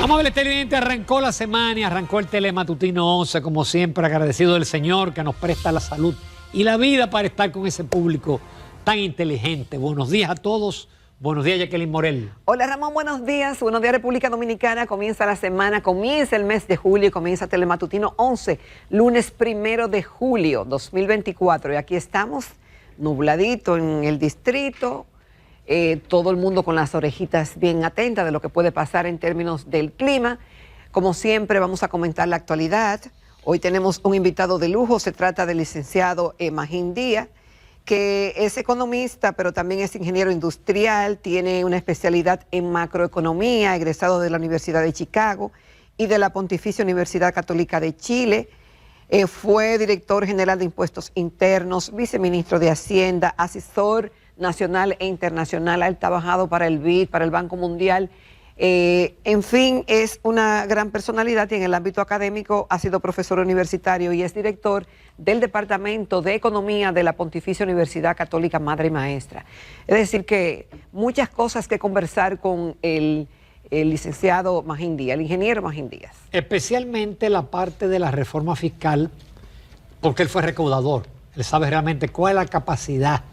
Amable televidente, arrancó la semana y arrancó el Telematutino 11, como siempre agradecido del Señor que nos presta la salud y la vida para estar con ese público tan inteligente. Buenos días a todos, buenos días Jacqueline Morel. Hola Ramón, buenos días República Dominicana, comienza la semana, comienza el mes de julio y comienza Telematutino 11, lunes 1 de julio 2024 y aquí estamos, nubladito en el distrito. Todo el mundo con las orejitas bien atentas de lo que puede pasar en términos del clima. Como siempre vamos a comentar la actualidad. Hoy tenemos un invitado de lujo, se trata del licenciado Magín Díaz, que es economista, pero también es ingeniero industrial, tiene una especialidad en macroeconomía, egresado de la Universidad de Chicago y de la Pontificia Universidad Católica de Chile. Fue director general de Impuestos Internos, viceministro de Hacienda, asesor nacional e internacional, ha trabajado para el BID, para el Banco Mundial, en fin, es una gran personalidad y en el ámbito académico ha sido profesor universitario y es director del Departamento de Economía de la Pontificia Universidad Católica Madre y Maestra. Es decir que muchas cosas que conversar con el licenciado Magín Díaz, el ingeniero Magín Díaz. Especialmente la parte de la reforma fiscal, porque él fue recaudador, él sabe realmente cuál es la capacidad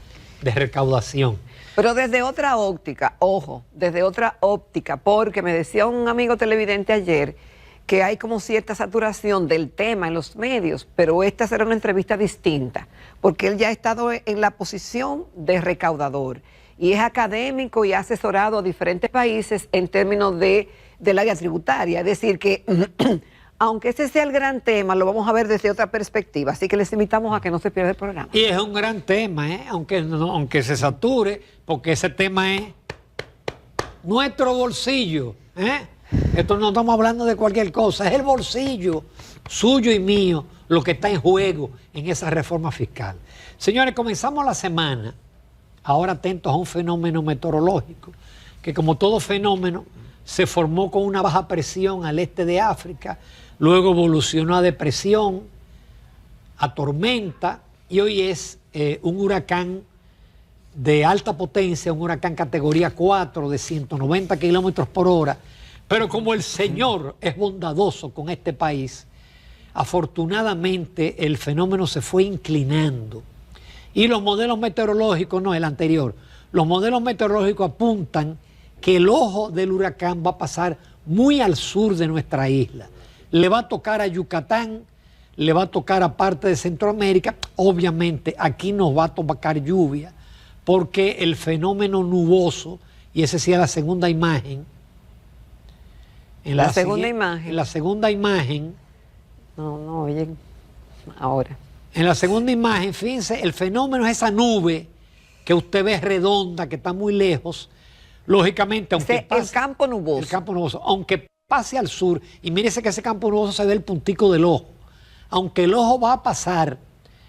de recaudación. Pero desde otra óptica, ojo, desde otra óptica, porque me decía un amigo televidente ayer que hay como cierta saturación del tema en los medios, pero esta será una entrevista distinta, porque él ya ha estado en la posición de recaudador y es académico y ha asesorado a diferentes países en términos del área tributaria, es decir que aunque ese sea el gran tema, lo vamos a ver desde otra perspectiva. Así que les invitamos a que no se pierda el programa. Y es un gran tema, aunque se sature, porque ese tema es nuestro bolsillo. Esto no estamos hablando de cualquier cosa, es el bolsillo suyo y mío lo que está en juego en esa reforma fiscal. Señores, comenzamos la semana, ahora atentos a un fenómeno meteorológico, que como todo fenómeno, se formó con una baja presión al este de África, luego evolucionó a depresión, a tormenta, y hoy es un huracán de alta potencia, un huracán categoría 4 de 190 kilómetros por hora. Pero como el Señor es bondadoso con este país, afortunadamente el fenómeno se fue inclinando. Y los modelos meteorológicos, no el anterior, los modelos meteorológicos apuntan que el ojo del huracán va a pasar muy al sur de nuestra isla. Le va a tocar a Yucatán, le va a tocar a parte de Centroamérica. Obviamente aquí nos va a tocar lluvia porque el fenómeno nuboso, y esa sí es la segunda imagen. En la segunda imagen. En la segunda imagen. No, oye, ahora. En la segunda imagen, fíjense, el fenómeno es esa nube que usted ve redonda, que está muy lejos. Lógicamente, aunque pase, el campo nuboso. El campo nuboso, aunque pase al sur, y mírese que ese campo nuboso se ve el puntico del ojo. Aunque el ojo va a pasar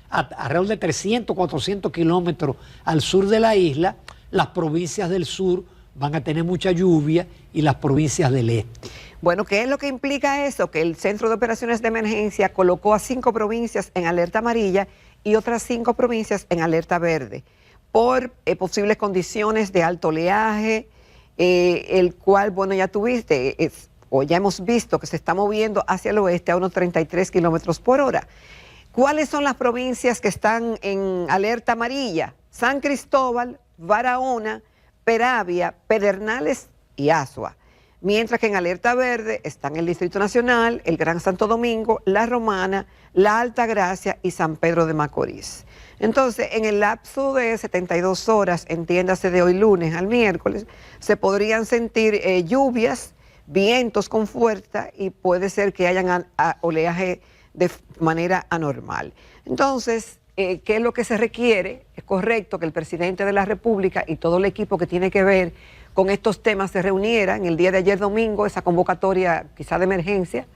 alrededor de 300, 400 kilómetros al sur de la isla, las provincias del sur van a tener mucha lluvia y las provincias del este. Bueno, ¿qué es lo que implica eso? Que el Centro de Operaciones de Emergencia colocó a 5 provincias en alerta amarilla y otras 5 provincias en alerta verde por posibles condiciones de alto oleaje, el cual, bueno, ya tuviste, o ya hemos visto que se está moviendo hacia el oeste a unos 33 kilómetros por hora. ¿Cuáles son las provincias que están en alerta amarilla? San Cristóbal, Barahona, Peravia, Pedernales y Azua. Mientras que en alerta verde están el Distrito Nacional, el Gran Santo Domingo, La Romana, La Altagracia y San Pedro de Macorís. Entonces, en el lapso de 72 horas, entiéndase de hoy lunes al miércoles, se podrían sentir lluvias, vientos con fuerza y puede ser que hayan oleaje de manera anormal. Entonces, ¿qué es lo que se requiere? Es correcto que el presidente de la República y todo el equipo que tiene que ver con estos temas se reunieran el día de ayer domingo, esa convocatoria quizá de emergencia,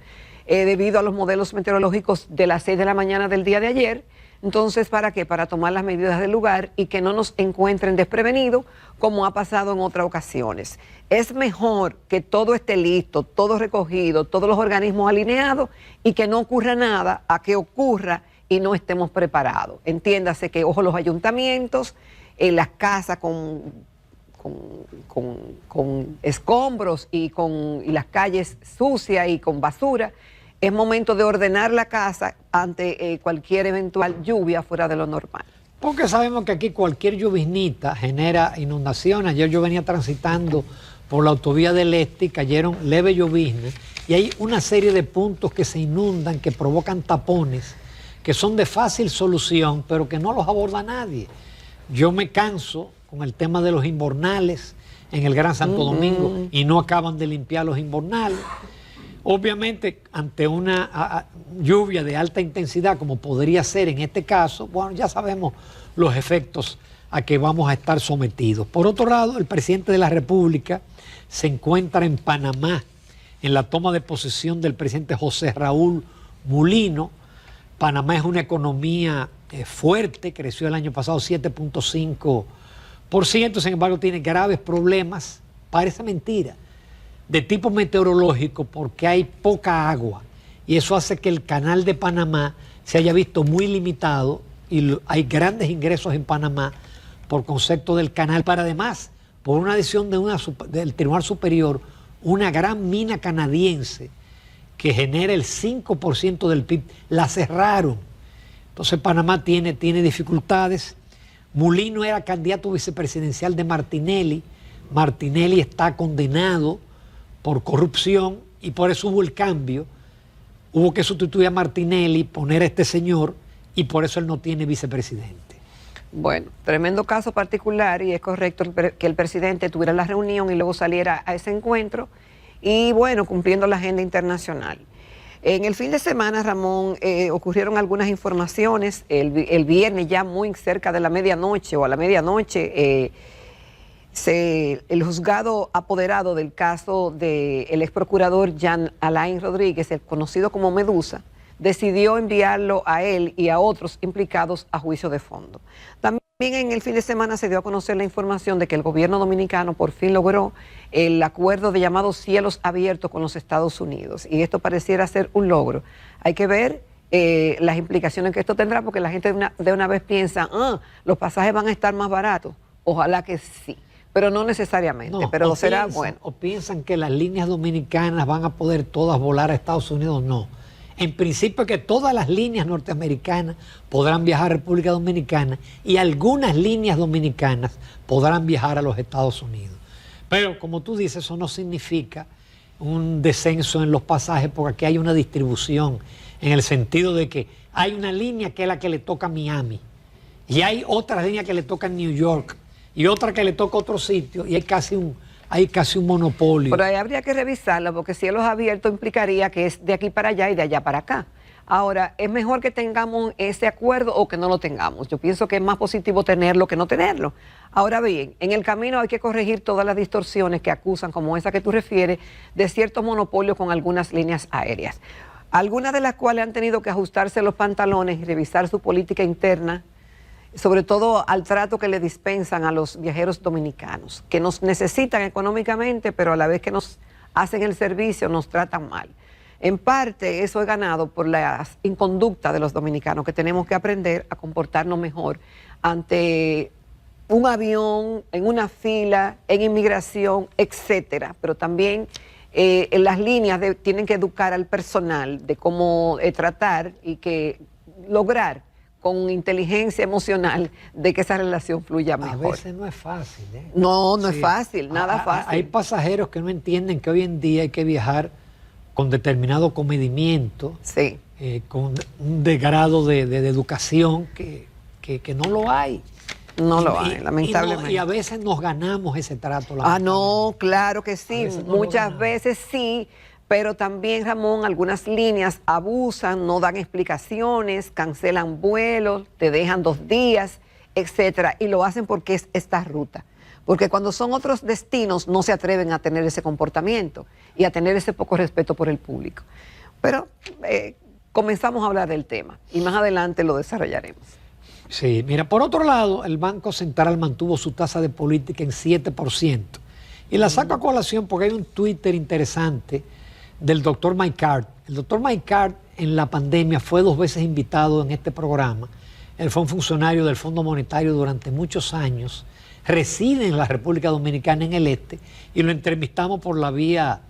debido a los modelos meteorológicos de las 6 de la mañana del día de ayer. Entonces, ¿para qué? Para tomar las medidas del lugar y que no nos encuentren desprevenidos como ha pasado en otras ocasiones. Es mejor que todo esté listo, todo recogido, todos los organismos alineados y que no ocurra nada a que ocurra y no estemos preparados. Entiéndase que, ojo, los ayuntamientos, las casas con con escombros y las calles sucias y con basura, es momento de ordenar la casa ante cualquier eventual lluvia fuera de lo normal. Porque sabemos que aquí cualquier lluviznita genera inundaciones. Ayer yo venía transitando por la autovía del Este y cayeron leves lloviznas y hay una serie de puntos que se inundan, que provocan tapones, que son de fácil solución, pero que no los aborda nadie. Yo me canso con el tema de los invernales en el Gran Santo Domingo y no acaban de limpiar los invernales. Obviamente, ante una lluvia de alta intensidad, como podría ser en este caso, bueno, ya sabemos los efectos a que vamos a estar sometidos. Por otro lado, el presidente de la República se encuentra en Panamá en la toma de posesión del presidente José Raúl Mulino. Panamá es una economía fuerte, creció el año pasado 7.5%, sin embargo tiene graves problemas, parece mentira, de tipo meteorológico porque hay poca agua y eso hace que el canal de Panamá se haya visto muy limitado y hay grandes ingresos en Panamá por concepto del canal, para además, por una decisión del Tribunal Superior, una gran mina canadiense que genera el 5% del PIB, la cerraron. Entonces Panamá tiene dificultades. Mulino era candidato vicepresidencial de Martinelli. Martinelli está condenado por corrupción y por eso hubo el cambio. Hubo que sustituir a Martinelli, poner a este señor y por eso él no tiene vicepresidente. Bueno, tremendo caso particular y es correcto que el presidente tuviera la reunión y luego saliera a ese encuentro y bueno, cumpliendo la agenda internacional. En el fin de semana, Ramón, ocurrieron algunas informaciones. El viernes, ya muy cerca de la medianoche o a la medianoche, el juzgado apoderado del caso del ex procurador Jean Alain Rodríguez, el conocido como Medusa, decidió enviarlo a él y a otros implicados a juicio de fondo. También en el fin de semana se dio a conocer la información de que el gobierno dominicano por fin logró el acuerdo de llamados cielos abiertos con los Estados Unidos y esto pareciera ser un logro. Hay que ver las implicaciones que esto tendrá porque la gente de una vez piensa, los pasajes van a estar más baratos. Ojalá que sí, pero no necesariamente, no, pero será bueno. ¿O piensan que las líneas dominicanas van a poder todas volar a Estados Unidos? No. En principio que todas las líneas norteamericanas podrán viajar a República Dominicana y algunas líneas dominicanas podrán viajar a los Estados Unidos. Pero como tú dices, eso no significa un descenso en los pasajes porque aquí hay una distribución en el sentido de que hay una línea que es la que le toca a Miami y hay otra línea que le toca a New York y otra que le toca a otro sitio y hay casi un monopolio. Pero ahí habría que revisarlo porque cielos abiertos implicaría que es de aquí para allá y de allá para acá. Ahora, ¿es mejor que tengamos ese acuerdo o que no lo tengamos? Yo pienso que es más positivo tenerlo que no tenerlo. Ahora bien, en el camino hay que corregir todas las distorsiones que acusan, como esa que tú refieres, de ciertos monopolios con algunas líneas aéreas. Algunas de las cuales han tenido que ajustarse los pantalones y revisar su política interna, sobre todo al trato que le dispensan a los viajeros dominicanos, que nos necesitan económicamente, pero a la vez que nos hacen el servicio nos tratan mal. En parte eso es ganado por la inconducta de los dominicanos, que tenemos que aprender a comportarnos mejor ante un avión, en una fila, en inmigración, etcétera. Pero también en las líneas tienen que educar al personal de cómo tratar y que lograr con inteligencia emocional de que esa relación fluya mejor. A veces no es fácil, ¿eh? No es fácil, nada fácil. Hay pasajeros que no entienden que hoy en día hay que viajar con determinado comedimiento, sí. Con un grado de educación que no lo hay. No lo hay, lamentablemente. Y a veces nos ganamos ese trato. No, claro que sí, muchas veces sí. Pero también, Ramón, algunas líneas abusan, no dan explicaciones, cancelan vuelos, te dejan 2 días, etcétera, y lo hacen porque es esta ruta. Porque cuando son otros destinos no se atreven a tener ese comportamiento y a tener ese poco respeto por el público. Pero comenzamos a hablar del tema y más adelante lo desarrollaremos. Sí, mira, por otro lado, el Banco Central mantuvo su tasa de política en 7%. Y la saco a colación porque hay un Twitter interesante del doctor Mike Card. El doctor Mike Card en la pandemia fue 2 veces invitado en este programa. Él fue un funcionario del Fondo Monetario durante muchos años, reside en la República Dominicana en el este y lo entrevistamos por la vía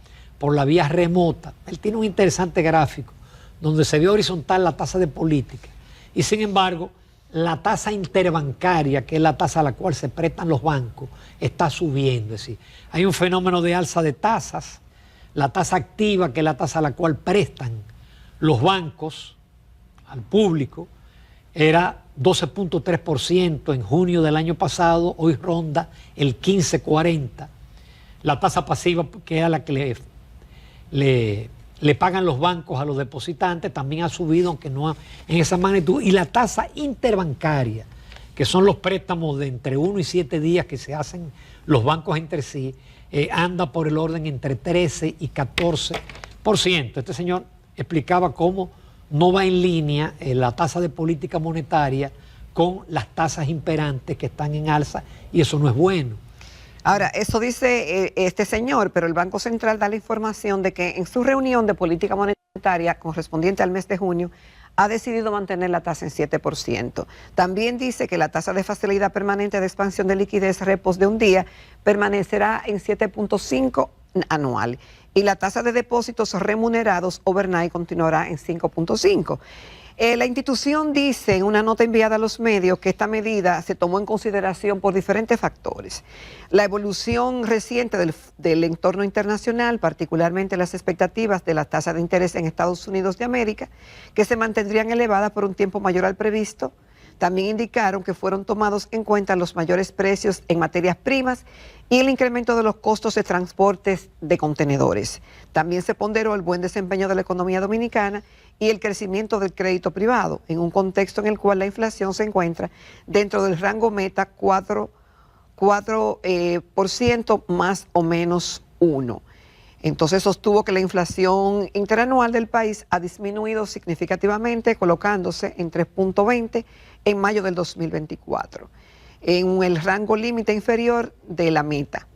remota. Él tiene un interesante gráfico donde se ve horizontal la tasa de política y sin embargo la tasa interbancaria, que es la tasa a la cual se prestan los bancos, está subiendo. Es decir, hay un fenómeno de alza de tasas. La tasa activa, que es la tasa a la cual prestan los bancos al público, era 12.3% en junio del año pasado, hoy ronda el 15.40%. La tasa pasiva, que era la que le pagan los bancos a los depositantes, también ha subido, aunque no en esa magnitud. Y la tasa interbancaria, que son los préstamos de entre 1 y 7 días que se hacen los bancos entre sí, anda por el orden entre 13 y 14%. Este señor explicaba cómo no va en línea la tasa de política monetaria con las tasas imperantes que están en alza, y eso no es bueno. Ahora, eso dice este señor, pero el Banco Central da la información de que en su reunión de política monetaria correspondiente al mes de junio ha decidido mantener la tasa en 7%. También dice que la tasa de facilidad permanente de expansión de liquidez repos de un día permanecerá en 7.5 anual y la tasa de depósitos remunerados overnight continuará en 5.5. La institución dice en una nota enviada a los medios que esta medida se tomó en consideración por diferentes factores. La evolución reciente del entorno internacional, particularmente las expectativas de las tasas de interés en Estados Unidos de América, que se mantendrían elevadas por un tiempo mayor al previsto. También indicaron que fueron tomados en cuenta los mayores precios en materias primas y el incremento de los costos de transportes de contenedores. También se ponderó el buen desempeño de la economía dominicana y el crecimiento del crédito privado, en un contexto en el cual la inflación se encuentra dentro del rango meta 4% más o menos 1%. Entonces sostuvo que la inflación interanual del país ha disminuido significativamente, colocándose en 3.20 en mayo del 2024, en el rango límite inferior de la meta.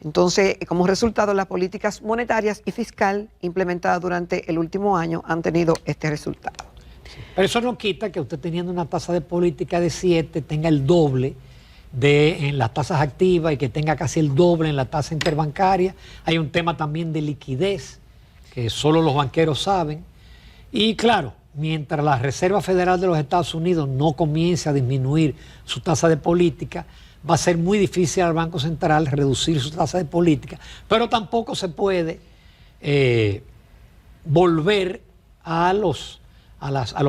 Entonces, como resultado, las políticas monetarias y fiscal implementadas durante el último año han tenido este resultado. Pero eso no quita que usted, teniendo una tasa de política de 7, tenga el doble en las tasas activas y que tenga casi el doble en la tasa interbancaria. Hay un tema también de liquidez que solo los banqueros saben. Y claro, mientras la Reserva Federal de los Estados Unidos no comience a disminuir su tasa de política, va a ser muy difícil al Banco Central reducir su tasa de política, pero tampoco se puede volver a los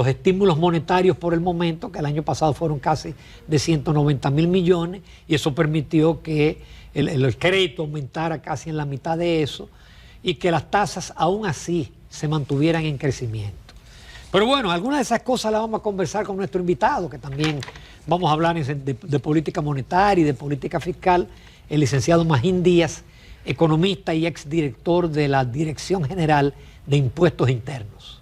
estímulos monetarios por el momento, que el año pasado fueron casi de 190.000 millones, y eso permitió que el crédito aumentara casi en la mitad de eso, y que las tasas aún así se mantuvieran en crecimiento. Pero bueno, algunas de esas cosas las vamos a conversar con nuestro invitado, que también vamos a hablar de política monetaria y de política fiscal, el licenciado Magín Díaz, economista y exdirector de la Dirección General de Impuestos Internos.